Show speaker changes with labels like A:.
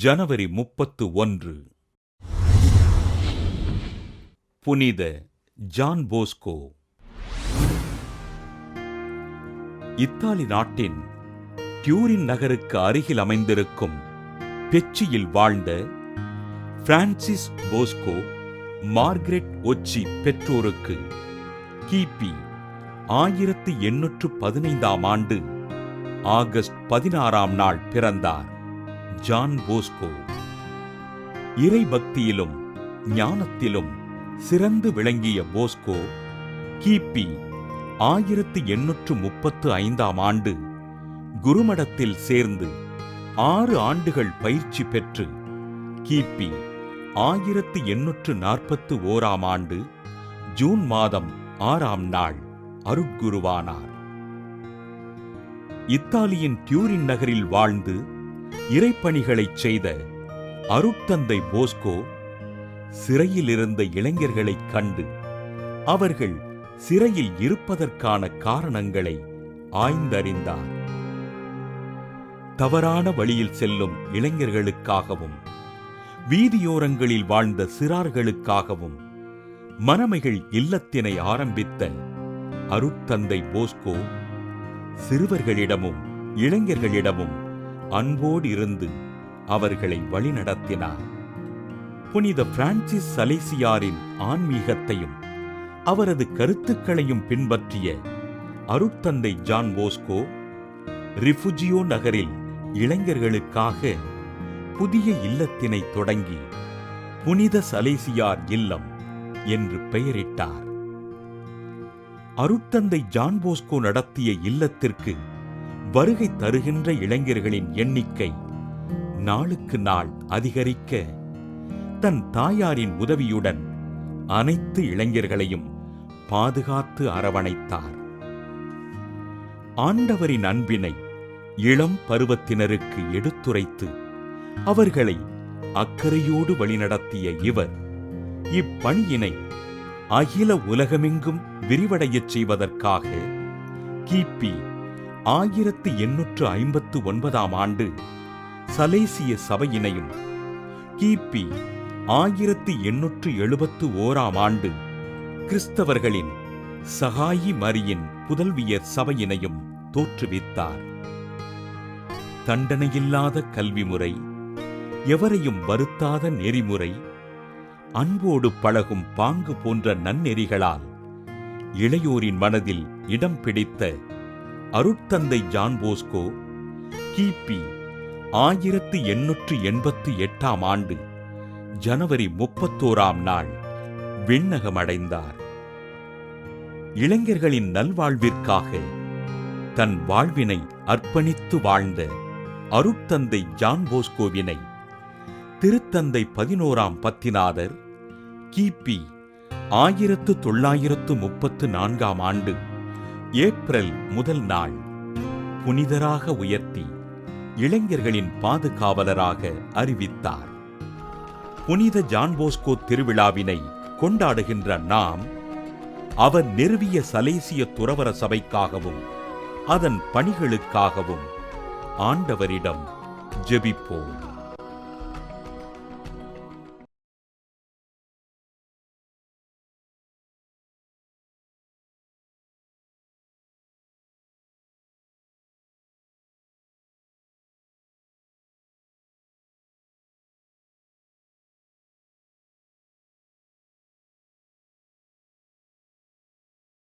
A: ஜனவரி 31. புனித John Bosco. Italy நாட்டின் Turin நகருக்கு அருகில் அமைந்திருக்கும் பெச்சியில் வாழ்ந்த பிரான்சிஸ் போஸ்கோ மார்கரெட் ஒச்சி பெற்றோருக்கு கிபி 1815 ஆண்டு ஆகஸ்ட் 16 பிறந்தார். ஜான் போஸ்கோ இறைபக்தியிலும் ஞானத்திலும் சிறந்து விளங்கிய போஸ்கோ கிபி 1835 ஆண்டு குருமடத்தில் சேர்ந்து 6 ஆண்டுகள் பயிற்சி பெற்று கிபி 1841 ஆண்டு ஜூன் மாதம் 6 அருட்குருவானார். இத்தாலியின் டியூரின் நகரில் வாழ்ந்து இறைப்பணிகளைச் செய்த அருட்தந்தை போஸ்கோ சிறையில் இருந்த இளைஞர்களைக் கண்டு அவர்கள் சிறையில் இருப்பதற்கான காரணங்களை ஆய்ந்தறிந்தார். தவறான வழியில் செல்லும் இளைஞர்களுக்காகவும் வீதியோரங்களில் வாழ்ந்த சிறார்களுக்காகவும் மணமகள் இல்லத்தினை ஆரம்பித்த அருட்தந்தை போஸ்கோ சிறுவர்களிடமும் இளைஞர்களிடமும் அன்போடு இருந்து அவர்களை வழிநடத்தினார். புனித பிரான்சிஸ் சலேசியாரின் ஆன்மீகத்தையும் அவரது கருத்துக்களையும் பின்பற்றிய அருட்தந்தை ஜான் போஸ்கோ ரிஃபுஜியோ நகரில் இளைஞர்களுக்காக புதிய இல்லத்தினை தொடங்கி புனித சலேசியார் இல்லம் என்று பெயரிட்டார். அருட்தந்தை ஜான் போஸ்கோ நடத்திய இல்லத்திற்கு வருகை தருகின்ற இளைஞர்களின் எண்ணிக்கை நாளுக்கு நாள் அதிகரிக்க தன் தாயாரின் உதவியுடன் அனைத்து இளைஞர்களையும் பாதுகாத்து அரவணைத்தார். ஆண்டவரின் அன்பினை இளம் பருவத்தினருக்கு எடுத்துரைத்து அவர்களை அக்கறையோடு வழிநடத்திய இவர் இப்பணியினை அகில உலகமெங்கும் விரிவடையச் செய்வதற்காக கிபி 1859 ஆண்டு சலேசிய சபையினையும் கிபி 1871 ஆண்டு கிறிஸ்தவர்களின் சகாயி மரியின் புதல்வியர் சபையினையும் தோற்றுவித்தார். தண்டனையில்லாத கல்வி முறை, எவரையும் வருத்தாத நெறிமுறை, அன்போடு பழகும் பாங்கு போன்ற நன்னெறிகளால் இளையோரின் மனதில் இடம் பிடித்த அருட்தந்தை ஜான் போஸ்கோ கிபி 1888 ஆண்டு ஜனவரி 31 விண்ணகமடைந்தார். இளைஞர்களின் நல்வாழ்விற்காக தன் வாழ்வினை அர்ப்பணித்து வாழ்ந்த அருட்தந்தை ஜான் போஸ்கோவினை திருத்தந்தை 11 பத்திநாதர் கிபி 1934 ஆண்டு ஏப்ரல் 1 புனிதராக உயர்த்தி இளைஞர்களின் பாதுகாவலராக அறிவித்தார். புனித ஜான் போஸ்கோ திருவிழாவினை கொண்டாடுகின்ற நாம் அவர் நிறுவிய சலேசிய துறவற சபைக்காகவும் அதன் பணிகளுக்காகவும் ஆண்டவரிடம் ஜெபிப்போம்.